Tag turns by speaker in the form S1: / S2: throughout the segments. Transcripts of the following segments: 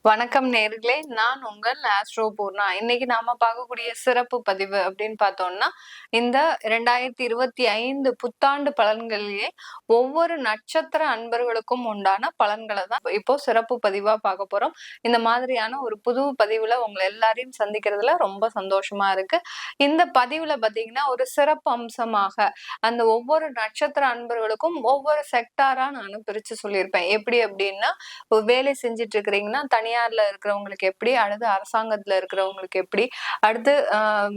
S1: வணக்கம் நேர்களே, நான் உங்கள் ஆஸ்ட்ரோ பூர்ணா. இன்னைக்கு நாம பார்க்கக்கூடிய சிறப்பு பதிவு அப்படின்னு பார்த்தோம்னா, இந்த 2025 புத்தாண்டு பலன்களிலே ஒவ்வொரு நட்சத்திர அன்பர்களுக்கும் உண்டான பலன்களை தான் இப்போ சிறப்பு பதிவா பார்க்க போறோம். இந்த மாதிரியான ஒரு புது பதிவுல உங்களை எல்லாரையும் சந்திக்கிறதுல ரொம்ப சந்தோஷமா இருக்கு. இந்த பதிவுல பார்த்தீங்கன்னா, ஒரு சிறப்பு அம்சமாக அந்த ஒவ்வொரு நட்சத்திர அன்பர்களுக்கும் ஒவ்வொரு செக்டாரா நான் பிரிச்சு சொல்லியிருப்பேன். எப்படி அப்படின்னா, வேலை செஞ்சுட்டு இருக்கிறீங்கன்னா தனியார்ல இருக்கிறவங்களுக்கு எப்படி, அடுத்து அரசாங்கத்துல இருக்கிறவங்களுக்கு எப்படி, அடுத்து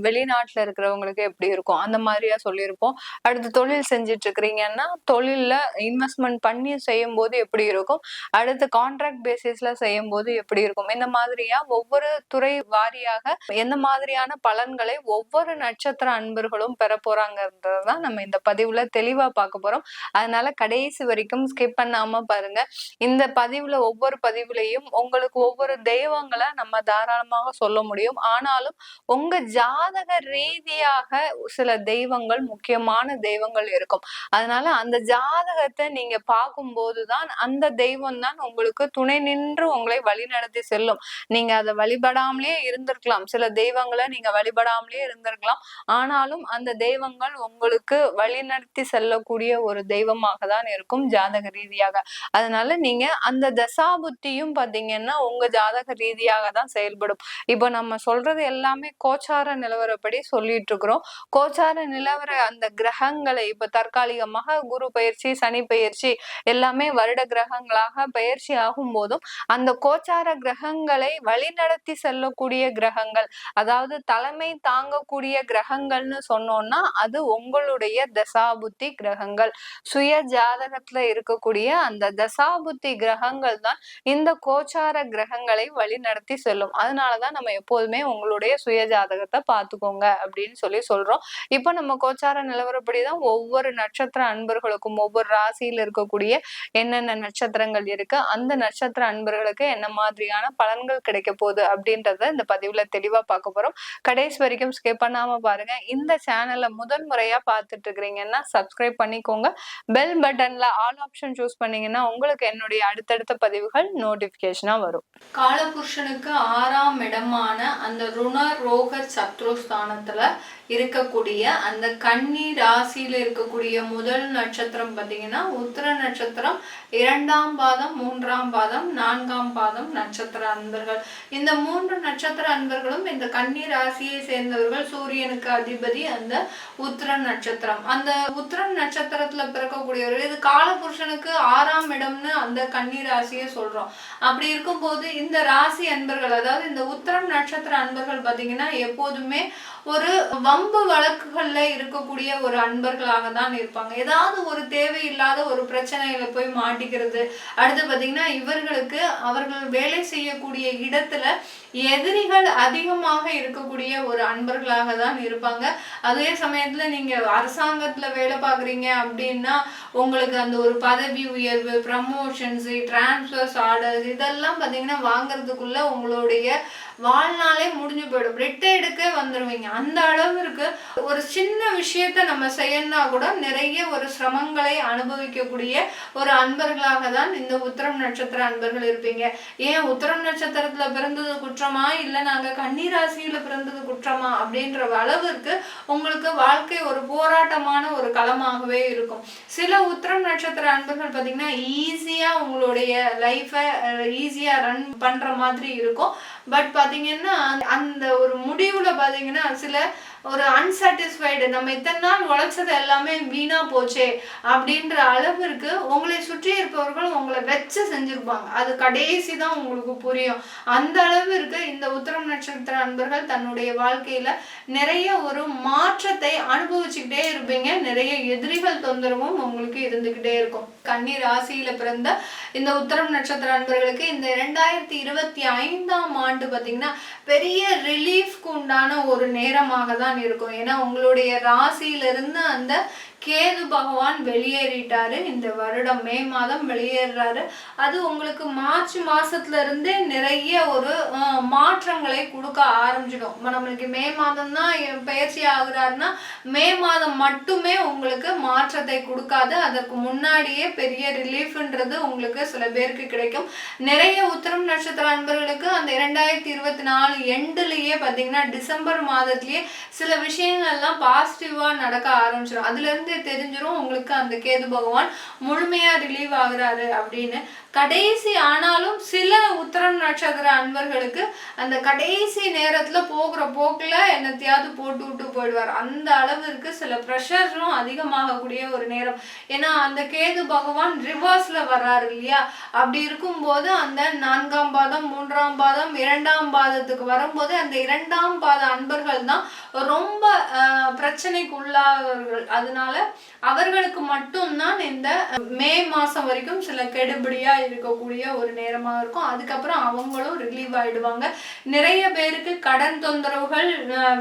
S1: வெளிநாட்டுல இருக்கிறவங்களுக்கு எப்படி இருக்கும் அந்த மாதிரியா சொல்லியிருப்போம். அடுத்து தொழில் செஞ்சுட்டு இருக்கிறீங்கன்னா தொழில்ல இன்வெஸ்ட்மெண்ட் பண்ணி செய்யும் போது எப்படி இருக்கும், அடுத்து கான்ட்ராக்ட் பேசிஸ்ல செய்யும் போது எப்படி இருக்கும், இந்த மாதிரியா ஒவ்வொரு துறை வாரியாக எந்த மாதிரியான பலன்களை ஒவ்வொரு நட்சத்திர அன்பர்களும் பெற போறாங்கன்றதான் நம்ம இந்த பதிவுல தெளிவா பார்க்க போறோம். அதனால கடைசி வரைக்கும் ஸ்கிப் பண்ணாம பாருங்க. இந்த பதிவுல ஒவ்வொரு பதிவுலையும் உங்களுக்கு ஒவ்வொரு தெய்வங்களை நம்ம தாராளமாக சொல்ல முடியும். ஆனாலும் உங்க ஜாதக ரீதியாக சில தெய்வங்கள், முக்கியமான தெய்வங்கள் இருக்கும். அதனால அந்த ஜாதகத்தை நீங்க பார்க்கும்போதுதான் அந்த தெய்வம் தான் உங்களுக்கு துணை நின்று உங்களை வழிநடத்தி செல்லும். நீங்க அதை வழிபடாமலே இருந்திருக்கலாம், சில தெய்வங்களை நீங்க வழிபடாமலே இருந்திருக்கலாம். ஆனாலும் அந்த தெய்வங்கள் உங்களுக்கு வழிநடத்தி செல்லக்கூடிய ஒரு தெய்வமாக தான் இருக்கும் ஜாதக ரீதியாக. அதனால நீங்க அந்த தசாபுத்தியும் பாத்தீங்கன்னா உங்க ஜாதக ரீதியாக தான் செயல்படும். இப்போ நம்ம சொல்றது எல்லாமே கோச்சார நிலவரப்படி சொல்லிட்டு இருக்கிறோம். கோச்சார நிலவர அந்த கிரகங்களை இப்ப தற்காலிகமாக குரு பயிற்சி, சனி பயிற்சி எல்லாமே வருட கிரகங்களாக பயிற்சி ஆகும் போதும் அந்த கோச்சார கிரகங்களை வழிநடத்தி செல்லக்கூடிய கிரகங்கள், அதாவது தலைமை தாங்கக்கூடிய கிரகங்கள்னு சொன்னோம்னா அது உங்களுடைய தசாபுத்தி கிரகங்கள். சுய ஜாதகத்துல இருக்கக்கூடிய அந்த தசாபுத்தி கிரகங்கள் தான் இந்த கோச்சார கிரகங்களை வழி நடத்தி செல்லும். அதனாலதான் நம்ம எப்போதுமே உங்களுடைய சுய ஜாதகத்தை பார்த்துக்கோங்க அப்படின்னு சொல்றோம். இப்ப நம்ம கோச்சார நிலவரப்படிதான் ஒவ்வொரு நட்சத்திர அன்பர்களுக்கும் ஒவ்வொரு ராசியில இருக்கக்கூடிய என்னென்ன நட்சத்திரங்கள் இருக்கு, அந்த நட்சத்திர அன்பர்களுக்கு என்ன மாதிரியான பலன்கள் கிடைக்க போகுது அப்படின்றத இந்த பதிவுல தெளிவா பார்க்க போறோம். கடைசி வரைக்கும் ஸ்கிப் பண்ணாம பாருங்க. இந்த சேனலை முதல் முறையா பார்த்துட்டு இருக்கிறீங்கன்னா சப்ஸ்கிரைப் பண்ணிக்கோங்க. பெல் பட்டன்ல ஆல் ஆப்ஷன் சூஸ் பண்ணீங்கன்னா உங்களுக்கு என்னுடைய அடுத்தடுத்த பதிவுகள் நோட்டிபிகேஷனா வரும். காலபுருஷனுக்கு 6ஆம் இடமான அந்த ருண ரோக சத்ருஸ்தானத்துல இருக்கக்கூடிய அந்த கன்னி ராசியில இருக்கக்கூடிய முதல் நட்சத்திரம் பார்த்தீங்கன்னா உத்திர நட்சத்திரம், 2ஆம் பாதம், 3ஆம் பாதம், 4ஆம் பாதம் நட்சத்திர அன்பர்கள். இந்த 3 நட்சத்திர அன்பர்களும் இந்த கன்னி ராசியை சேர்ந்தவர்கள். சூரியனுக்கு அதிபதி அந்த உத்திர நட்சத்திரம். அந்த உத்திர நட்சத்திரத்துல பிறக்கக்கூடியவர்கள். இது காலபுருஷனுக்கு 6ஆம் இடம்னு அந்த கன்னி ராசியை சொல்றோம். அப்படி இருக்கும்போது இந்த ராசி அன்பர்கள், அதாவது இந்த உத்திரம் நட்சத்திர அன்பர்கள் பார்த்தீங்கன்னா எப்போதுமே ஒரு வம்பு வழக்குகள்ல இருக்கக்கூடிய ஒரு அன்பர்களாக தான் இருப்பாங்க. ஏதாவது ஒரு தேவையில்லாத ஒரு பிரச்சனையில போய் மாட்டிக்கிறது. அடுத்து பாத்தீங்கன்னா இவர்களுக்கு அவர்கள் வேலை செய்யக்கூடிய இடத்துல எதிரிகள் அதிகமாக இருக்கக்கூடிய ஒரு அன்பர்களாக தான் இருப்பாங்க. அதே சமயத்துல நீங்க அரசாங்கத்துல வேலை பார்க்குறீங்க அப்படின்னா உங்களுக்கு அந்த ஒரு பதவி உயர்வு, ப்ரமோஷன்ஸ், டிரான்ஸ்ஃபர்ஸ், ஆர்டர்ஸ் இதெல்லாம் பாத்தீங்கன்னா வாங்குறதுக்குள்ள உங்களுடைய வாழ்நாளே முடிஞ்சு போயிடும். ரிட்டையர்டுக்கே வந்துடுவீங்க. அந்த அளவிற்கு ஒரு சின்ன விஷயத்த நம்ம செய்யணும்னா கூட நிறைய ஒரு சிரமங்களை அனுபவிக்கக்கூடிய ஒரு அன்பர்களாக தான் இந்த உத்திரம் நட்சத்திர அன்பர்கள் இருப்பீங்க. ஏன் உத்திரம் நட்சத்திரத்துல பிறந்தது குற்றமா, இல்ல நாங்க கன்னி ராசியில பிறந்தது குற்றமா அப்படின்ற அளவிற்கு உங்களுக்கு வாழ்க்கை ஒரு போராட்டமான ஒரு களமாகவே இருக்கும். சில உத்திரம் நட்சத்திர அன்பர்கள் பாத்தீங்கன்னா ஈஸியா உங்களுடைய லைஃபை ஈஸியா ரன் பண்ற மாதிரி இருக்கும். பட் பாத்தீங்கன்னா அந்த ஒரு முடிவுல பாத்தீங்கன்னா சில ஒரு அன்சாட்டிஸ்ஃபைடு, நம்ம இத்தனை நாள் உழைச்சது எல்லாமே வீணா போச்சே அப்படின்ற அளவிற்கு உங்களை சுற்றி இருப்பவர்கள் உங்களை வச்சு செஞ்சிருப்பாங்க. அது கடைசி தான் உங்களுக்கு புரியும். அந்த அளவிற்கு இந்த உத்திரம் நட்சத்திர அன்பர்கள் தன்னுடைய வாழ்க்கையில நிறைய ஒரு மாற்றத்தை அனுபவிச்சுக்கிட்டே இருப்பீங்க. நிறைய எதிரிகள் தொந்தரவும் உங்களுக்கு இருந்துகிட்டே இருக்கும். கன்னி ராசியில பிறந்த இந்த உத்திரம் நட்சத்திர அன்பர்களுக்கு இந்த 2025ஆம் ஆண்டு பாத்தீங்கன்னா பெரிய ரிலீஃப்க்கு உண்டான ஒரு நேரமாக தான் இருக்கும். ஏன்னா உங்களுடைய ராசியிலிருந்து அந்த கேது பகவான் வெளியேறிட்டாரு. இந்த வருடம் மே மாதம் வெளியேறாரு. அது உங்களுக்கு மார்ச் மாசத்துல இருந்தே நிறைய ஒரு மாற்றங்களை கொடுக்க ஆரம்பிச்சிடும். நம்மளுக்கு மே மாதம் தான் பயிற்சி ஆகுறாருன்னா மே மாதம் மட்டுமே உங்களுக்கு மாற்றத்தை கொடுக்காது. அதற்கு முன்னாடியே பெரிய ரிலீஃப்ன்றது உங்களுக்கு சில பேருக்கு கிடைக்கும். நிறைய உத்திரம் நட்சத்திர அன்பர்களுக்கு அந்த 2024 எண்டுலயே பாத்தீங்கன்னா டிசம்பர் மாதத்திலேயே சில விஷயங்கள்லாம் பாசிட்டிவா நடக்க ஆரம்பிச்சிடும். அதுல இருந்து தெரிஞ்சிடும் உங்களுக்கு அந்த கேது பகவான் முழுமையா ரிலீவ் ஆகுறாரு அப்படின்னு. கடைசி ஆனாலும் சில உத்திரம் நட்சத்திர அன்பர்களுக்கு அந்த கடைசி நேரத்துல போகிற போக்குல என்னத்தையாவது போட்டு விட்டு போயிடுவார். அந்த அளவிற்கு சில ப்ரெஷரும் அதிகமாகக்கூடிய ஒரு நேரம். ஏன்னா அந்த கேது பகவான் ரிவர்ஸ்ல வர்றாரு இல்லையா? அப்படி இருக்கும்போது அந்த 4ஆம் பாதம் 3ஆம் பாதம் 2ஆம் பாதத்துக்கு வரும்போது அந்த 2ஆம் பாத அன்பர்கள் தான் ரொம்ப பிரச்சனைக்கு உள்ளாவர்கள். அதனால அவர்களுக்கு மட்டும்தான் இந்த மே மாசம் வரைக்கும் சில கெடுபிடியா இருக்கக்கூடிய ஒரு நேரமாக இருக்கும். அதுக்கப்புறம் அவங்களும் ரிலீவ் ஆயிடுவாங்க. நிறைய பேருக்கு கடன் தொந்தரவுகள்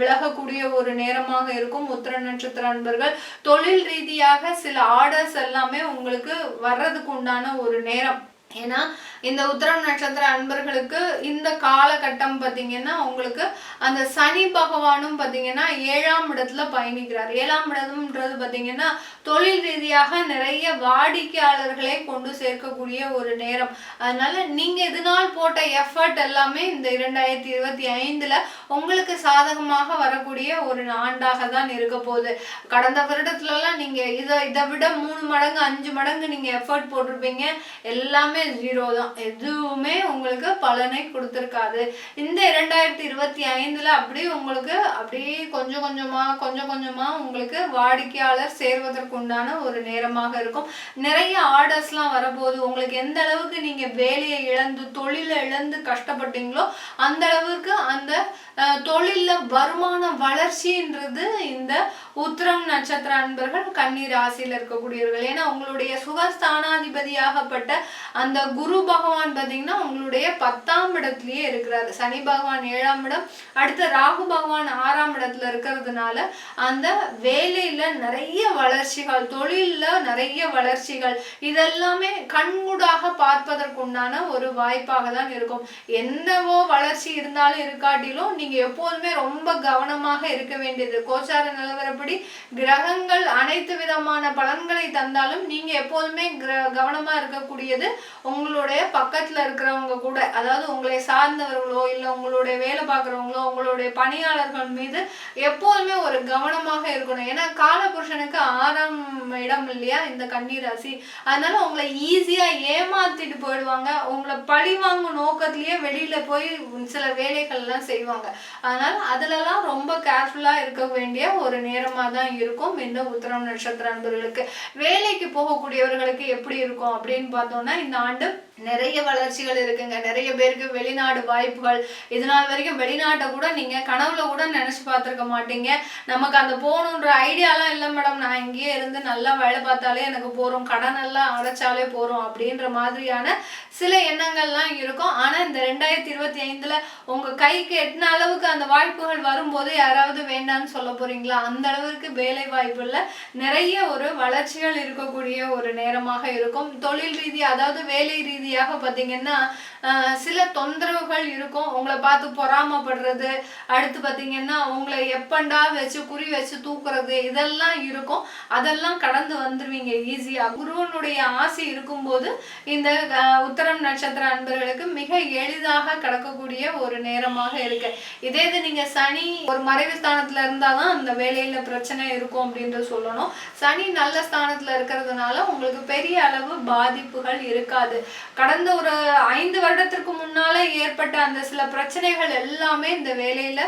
S1: விலகக்கூடிய ஒரு நேரமாக இருக்கும். உத்திர நட்சத்திர அன்பர்கள் தொழில் ரீதியாக சில ஆர்டர்ஸ் எல்லாமே உங்களுக்கு வர்றதுக்கு உண்டான ஒரு நேரம். ஏன்னா இந்த உத்திரம் நட்சத்திர அன்பர்களுக்கு இந்த காலகட்டம் பார்த்தீங்கன்னா உங்களுக்கு அந்த சனி பகவானும் பார்த்தீங்கன்னா 7ஆம் இடத்துல பயணிக்கிறார். 7ஆம் இடம்ன்றது பார்த்தீங்கன்னா தொழில் ரீதியாக நிறைய வாடிக்கையாளர்களை கொண்டு சேர்க்கக்கூடிய ஒரு நேரம். அதனால நீங்க இதனால் போட்ட எஃபர்ட் எல்லாமே இந்த 2025ல உங்களுக்கு சாதகமாக வரக்கூடிய ஒரு ஆண்டாக தான் இருக்க போகுது. கடந்த வருடத்துலலாம் நீங்க இதை விட 3 மடங்கு 5 மடங்கு நீங்க எஃபர்ட் போட்டிருப்பீங்க. எல்லாமே 0 தான். எதுவுமே உங்களுக்கு பலனை கொடுத்திருக்காது. இந்த 2025ல அப்படியே உங்களுக்கு அப்படியே கொஞ்சம் கொஞ்சமா உங்களுக்கு வாடிக்கையாளர் சேர்வதற்கு உண்டான ஒரு நேரமாக இருக்கும். நிறைய ஆர்டர்ஸ்லாம் வரப்போகுது. உங்களுக்கு எந்த அளவுக்கு நீங்க வேலையை இழந்து தொழிலை இழந்து கஷ்டப்பட்டீங்களோ அந்த அளவுக்கு அந்த தொழில வருமான வளர்ச்சின்றது இந்த உத்திரம் நட்சத்திர அன்பர்கள் கன்னி ராசியில இருக்கக்கூடியவர்கள். ஏன்னா உங்களுடைய சுகஸ்தானாதிபதியாகப்பட்ட அந்த குரு பகவான் பாத்தீங்கன்னா உங்களுடைய 10ஆம் இடத்திலேயே இருக்கிறாரு. சனி பகவான் 7ஆம் இடம், அடுத்த ராகு பகவான் 6ஆம் இடத்துல இருக்கிறதுனால அந்த வேலையில நிறைய வளர்ச்சிகள், தொழில்ல நிறைய வளர்ச்சிகள், இதெல்லாமே கண்கூடாக பார்ப்பதற்குண்டான ஒரு வாய்ப்பாக தான் இருக்கும். என்னவோ வளர்ச்சி இருந்தாலும் இருக்காட்டிலும் நீங்க எப்போதுமே ரொம்ப கவனமாக இருக்க வேண்டியது. கோச்சார நிலவரப்படி கிரகங்கள் அனைத்து விதமான பலன்களை தந்தாலும் நீங்க எப்போதுமே கவனமா இருக்கக்கூடியது உங்களுடைய பக்கத்துல இருக்கிறவங்க கூட, அதாவது உங்களை சார்ந்தவர்களோ இல்ல உங்களுடைய வேலை பார்க்குறவங்களோ உங்களுடைய பணியாளர்கள் மீது எப்போதுமே ஒரு கவனமாக இருக்கணும். ஏன்னா காலபுருஷனுக்கு 6ஆம் இடம் இல்லையா இந்த கன்னி ராசி. அதனால உங்களை ஈஸியா ஏமாத்திட்டு போயிடுவாங்க. உங்களை பழி வாங்கும் நோக்கத்திலேயே வெளியில போய் சில வேலைகள் எல்லாம் செய்வாங்க. அதனால அதுலலாம் ரொம்ப கேர்ஃபுல்லா இருக்க வேண்டிய ஒரு நேரமா தான் இருக்கும் இந்த உத்திரம் நட்சத்திர அன்பர்களுக்கு. வேலைக்கு போகக்கூடியவர்களுக்கு எப்படி இருக்கும் அப்படின்னு பார்த்தோம்னா இந்த ஆண்டு நிறைய வளர்ச்சிகள் இருக்குங்க. நிறைய பேருக்கு வெளிநாடு வாய்ப்புகள். இதனால் வரைக்கும் வெளிநாட்டை கூட நீங்க கனவுல கூட நினைச்சு பார்த்திருக்க மாட்டீங்க. நமக்கு அந்த போகணுன்ற ஐடியாலாம் இல்லை மேடம், நான் இங்கேயே இருந்து நல்லா வேலை பார்த்தாலே எனக்கு போறோம், கடன் எல்லாம் அடைச்சாலே போறோம் அப்படின்ற மாதிரியான சில எண்ணங்கள்லாம் இருக்கும். ஆனா இந்த 2025ல உங்க கைக்கு எட்டின அளவுக்கு அந்த வாய்ப்புகள் வரும்போது யாராவது வேண்டான்னு சொல்ல போறீங்களா? அந்த அளவுக்கு வேலை வாய்ப்புல நிறைய ஒரு வளர்ச்சிகள் இருக்கக்கூடிய ஒரு நேரமாக இருக்கும். தொழில் ரீதியா அதாவது வேலை ரீதியாக பாத்தீங்கன்னா சில தொந்தரவுகள் இருக்கும். உங்களை பார்த்து பொறாமப்படுறது, அடுத்து பாத்தீங்கன்னா உங்களை எப்பண்டா வச்சு குறி வச்சு தூக்குறது, இதெல்லாம் இருக்கும். அதெல்லாம் கடந்து வந்துருவீங்க ஈஸியா. குருவனுடைய ஆசை இருக்கும்போது இந்த உத்திரம் நட்சத்திர அன்பர்களுக்கு மிக எளிதாக கடக்கக்கூடிய ஒரு நேரமாக இருக்கு. இதே இது நீங்க சனி ஒரு மறைவு ஸ்தானத்துல இருந்தாதான் அந்த வேலையில பிரச்சனை இருக்கும் அப்படின்றது சொல்லணும். சனி நல்ல ஸ்தானத்துல இருக்கிறதுனால உங்களுக்கு பெரிய அளவு பாதிப்புகள் இருக்காது. கடந்த ஒரு 5 வருடத்திற்கு முன்னால ஏற்பட்ட அந்த சில பிரச்சனைகள் எல்லாமே இந்த வேலையில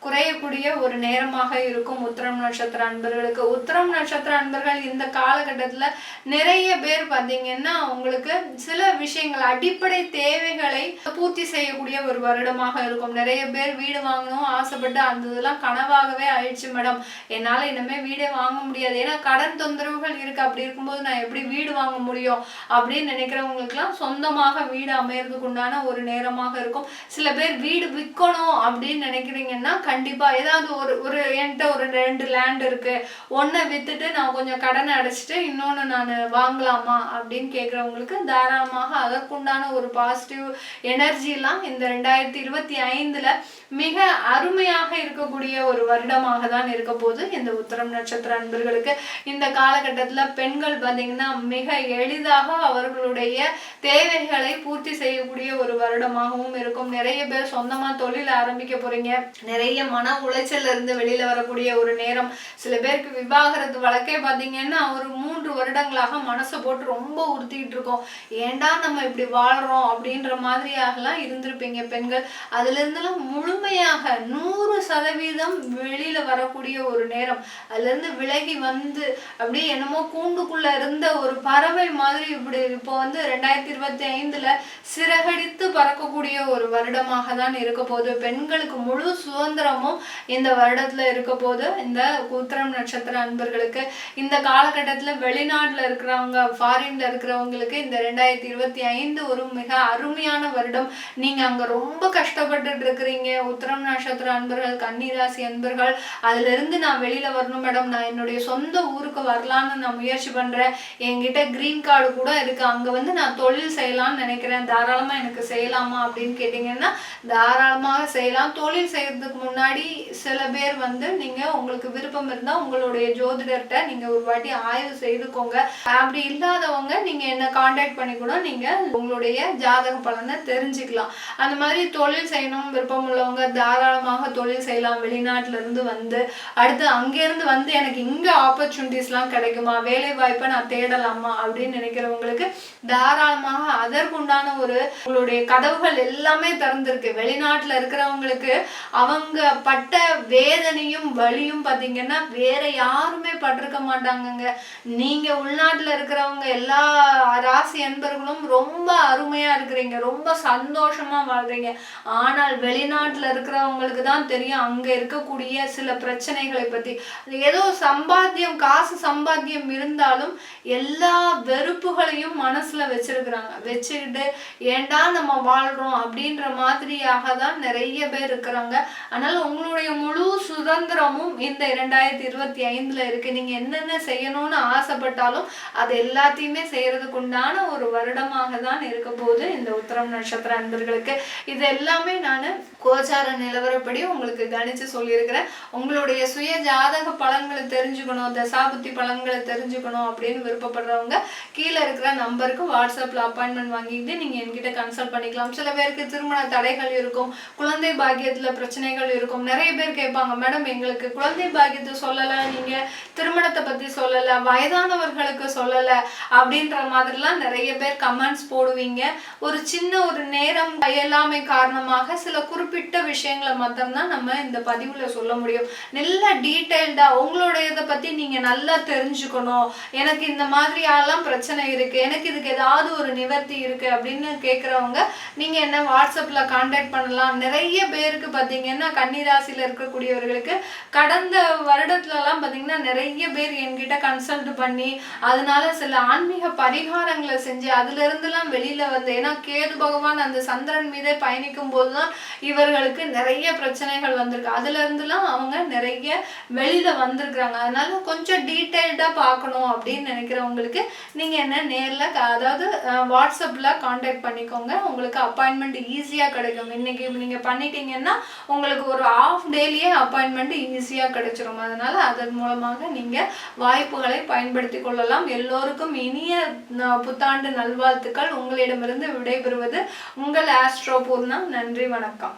S1: குறையக்கூடிய ஒரு நேரமாக இருக்கும் உத்திரம் நட்சத்திர அன்பர்களுக்கு. உத்திரம் நட்சத்திர அன்பர்கள் இந்த காலகட்டத்துல நிறைய பேர் பாத்தீங்கன்னா உங்களுக்கு சில விஷயங்கள் அடிப்படை தேவைகளை பூர்த்தி செய்யக்கூடிய ஒரு வருடமாக இருக்கும். நிறைய பேர் வீடு வாங்கணும் ஆசைப்பட்டு அந்த இதெல்லாம் கனவாகவே ஆயிடுச்சு மேடம், என்னால இனிமே வீடே வாங்க முடியாது, ஏன்னா கடன் தொந்தரவுகள் இருக்கு, அப்படி இருக்கும்போது நான் எப்படி வீடு வாங்க முடியும் அப்படின்னு நினைக்கிறவங்களுக்கு எல்லாம் சொந்தமாக வீடு அமையறதுக்கு உண்டான ஒரு நேரமா வருடமாக இருக்கும். சில பேர் வீடு விற்கணும் அப்படின்னு நினைக்கிறீங்கன்னா கண்டிப்பா ஏதாவது ஒரு என்கிட்ட ஒரு 2 லேண்ட் இருக்கு, ஒன்றை வித்துட்டு நான் கொஞ்சம் கடனை அடைச்சிட்டு இன்னொன்னு நான் வாங்கலாமா அப்படின்னு கேட்குறவங்களுக்கு தாராளமாக அதற்குண்டான ஒரு பாசிட்டிவ் எனர்ஜிலாம் இந்த 2025ல மிக அருமையாக இருக்கக்கூடிய ஒரு வருடமாக தான் இருக்க போது இந்த உத்திரம் நட்சத்திர அன்பர்களுக்கு. இந்த காலகட்டத்துல பெண்கள் பார்த்தீங்கன்னா மிக எளிதாக அவர்களுடைய தேவைகளை பூர்த்தி செய்யக்கூடிய ஒரு வருடமாகவும் இருக்கும். நிறைய பேர் சொந்தமா தொழில் ஆரம்பிக்க போறீங்க, நிறைய மன உளைச்சல்ல இருந்து வெளியில வரக்கூடிய ஒரு நேரம். சில பேருக்கு விவாகரத்து வழக்கே பார்த்தீங்கன்னா ஒரு 3 வருடங்களாக மனசை போட்டு ரொம்ப உறுத்திட்டு இருக்கோம், ஏண்டா நம்ம இப்படி வாழ்றோம் அப்படின்ற மாதிரியாகலாம் இருந்திருப்பீங்க பெண்கள். அதுல இருந்தெல்லாம் முழுமையாக 100% வெளியில வரக்கூடிய ஒரு நேரம். அதுல இருந்து விலகி வந்து அப்படியே என்னமோ கூண்டுக்குள்ள இருந்த ஒரு பறவை மாதிரி இப்படி இப்போ 2025ல சிறகடித்து பறக்கக்கூடிய ஒரு வருடமாக தான் இருக்க போது. பெண்களுக்கு முழு சுதந்திரமும் இந்த வருடத்துல இருக்க போது இந்த உத்திரம் நட்சத்திர அன்பர்களுக்கு. இந்த காலகட்டத்துல வெளிநாட்டுல இருக்கிறவங்க, ஃபாரின்ல இருக்கிறவங்களுக்கு இந்த 2025 ஒரு மிக அருமையான வருடம். நீங்க அங்க ரொம்ப கஷ்டப்பட்டுட்டு இருக்கிறீங்க உத்திரம் நட்சத்திர அன்பர்கள், கன்னிராசி அன்பர்கள், அதுல இருந்து நான் வெளியில வரணும் மேடம், நான் என்னுடைய சொந்த ஊருக்கு வரலான்னு நான் முயற்சி பண்றேன், என்கிட்ட கிரீன் கார்டு கூட இருக்கு, அங்க நான் தொழில் செய்யலாம்னு நினைக்கிறேன், தாராளமா எனக்கு செய்யலாமா அப்படின்னு கேட்டீங்கன்னா தாராளமாக செய்யலாம். தொழில் செய்யறதுக்கு முன்னாடி சில பேர் நீங்க உங்களுக்கு விருப்பம் இருந்தா உங்களுடைய ஜோதிடர்கிட்ட நீங்க ஒரு வாட்டி ஆய்வு செய்துக்கோங்க. அப்படி இல்லாதவங்க நீங்க என்ன கான்டாக்ட் பண்ணி கூட நீங்க உங்களுடைய ஜாதக பலனை தெரிஞ்சுக்கலாம். அந்த மாதிரி தொழில் செய்யணும் விருப்பம் உள்ளவங்க தாராளமாக தொழில் செய்யலாம். வெளிநாட்டுல இருந்து அடுத்து அங்கிருந்து எனக்கு இங்க ஆப்பர்ச்சுனிட்டிஸ்லாம் கிடைக்குமா, வேலை வாய்ப்பை நான் தேடலாமா அப்படின்னு நினைக்கிறவங்களுக்கு தாராளமாக அதற்குண்டான ஒரு உங்களுடைய கதவுகள் எல்லாமே திறந்திருக்கு. வெளிநாட்டுல இருக்கிறவங்களுக்கு அவங்க பட்ட வேதனையும் வலியும் பாத்தீங்கன்னா வேற யாருமே பட்டிருக்க மாட்டாங்கங்க. நீங்க உள்நாட்டுல இருக்கிறவங்க எல்லா ராசி அன்பர்களும் ரொம்ப அருமையா இருக்கிறீங்க, ரொம்ப சந்தோஷமா வாழ்றீங்க. ஆனால் வெளிநாட்டுல இருக்கிறவங்களுக்கு தான் தெரியும் அங்க இருக்கக்கூடிய சில பிரச்சனைகளை பத்தி. ஏதோ சம்பாத்தியம், காசு சம்பாத்தியம் இருந்தாலும் எல்லா வெறுப்புகளையும் மனசுல வச்சுக்கிட்டு ஏண்டா நம்ம வாழ்றோம் அப்படின்ற மாதிரியாக தான் நிறைய பேர் இருக்கிறாங்க. அதனால உங்களுடைய முழு சுதந்திரமும் இந்த 2025ல இருக்கு. நீங்க என்னென்ன செய்யணும்னு ஆசைப்பட்டாலும் அது எல்லாத்தையுமே செய்யறதுக்கு உண்டான ஒரு வருடமாக தான் இருக்க போது இந்த உத்திரம் நட்சத்திர அன்பர்களுக்கு. இது எல்லாமே நான் கோச்சார நிலவரப்படி உங்களுக்கு கணிச்சு சொல்லியிருக்கிறேன். உங்களுடைய சுய ஜாதக பலன்களை தெரிஞ்சுக்கணும், தசாபுத்தி பலன்களை தெரிஞ்சுக்கணும் அப்படின்னு விருப்பப்படுறவங்க கீழே இருக்கிற நம்பருக்கு வாட்ஸ்அப்ல அப்பாயின்மெண்ட் வாங்கிட்டு நீங்க என்கிட்ட கன்சல்ட் பண்ணிக்கலாம். சில பேருக்கு திருமண தடைகள் இருக்கும், குழந்தை பாக்கியத்துல பிரச்சனைகள் இருக்கும். நிறைய பேர் கேட்பாங்க, மேடம் எங்களுக்கு குழந்தை பாக்கியத்தை சொல்லல, நீங்க திருமணத்தை பத்தி சொல்லல, வயதானவர்களுக்கு சொல்லல அப்படின்ற மாதிரிலாம் நிறைய பேர் கமெண்ட்ஸ் போடுவீங்க. ஒரு சின்ன ஒரு நேரம் இயலாமை காரணமாக சில குறிப்பிட்ட விஷயங்களை மட்டும்தான் நம்ம இந்த பதிவுல சொல்ல முடியும். நல்ல டீடைல்டா உங்களுடையதை பத்தி நீங்க நல்லா தெரிஞ்சுக்கணும், எனக்கு இந்த மாதிரியாலாம் பிரச்சனை இருக்கு, எனக்கு இதுக்கு ஏதாவது ஒரு நிவர்த்தி இருக்கு அப்படின்னு கேட்குறவங்க நீங்க என்ன வாட்ஸ்அப்ல கான்டாக்ட் பண்ணலாம். நிறைய பேருக்கு பார்த்தீங்கன்னா கன்னிராசியில இருக்கக்கூடியவர்களுக்கு கடந்த வருடத்துலலாம் பார்த்தீங்கன்னா நிறைய பேர் என்கிட்ட கன்சல்ட் பண்ணி அதனால சில ஆன்மீக பரிகாரங்களை செஞ்சு அதுல இருந்துலாம் வெளியில ஏன்னா கேது பகவான் அந்த சந்திரன் மீதே பயணிக்கும் போதுதான் இவர்களுக்கு நிறைய பிரச்சனைகள் வந்திருக்கு. அதுல இருந்துலாம் அவங்க நிறைய வெளியில வந்திருக்கிறாங்க. அதனால கொஞ்சம் டீட்டெயில்டா பார்க்கணும் அப்படின்னு நினைக்கிறவங்களுக்கு நீங்க என்ன நேர்ல அதாவது வாட்ஸ்அப்ல கான்டாக்ட் பண்ணிக்கோங்க. உங்களுக்கு அப்பாயின்மெண்ட் ஈஸியா கிடைக்கும். இன்னைக்கு நீங்க பண்ணிட்டீங்கன்னா உங்களுக்கு ஒரு ஹாஃப் டேலியே அப்பாயின்மெண்ட் ஈஸியா கிடைச்சிரும். அதனால அதன் மூலமாக நீங்க வாய்ப்புகளை பயன்படுத்தி கொள்ளலாம். எல்லோருக்கும் இனிய புத்தாண்டு நல்வாழ்த்துக்கள். உங்களிடமிருந்து விடைபெறுவது உங்கள் ஆஸ்ட்ரோ பூர்ணா. நன்றி, வணக்கம்.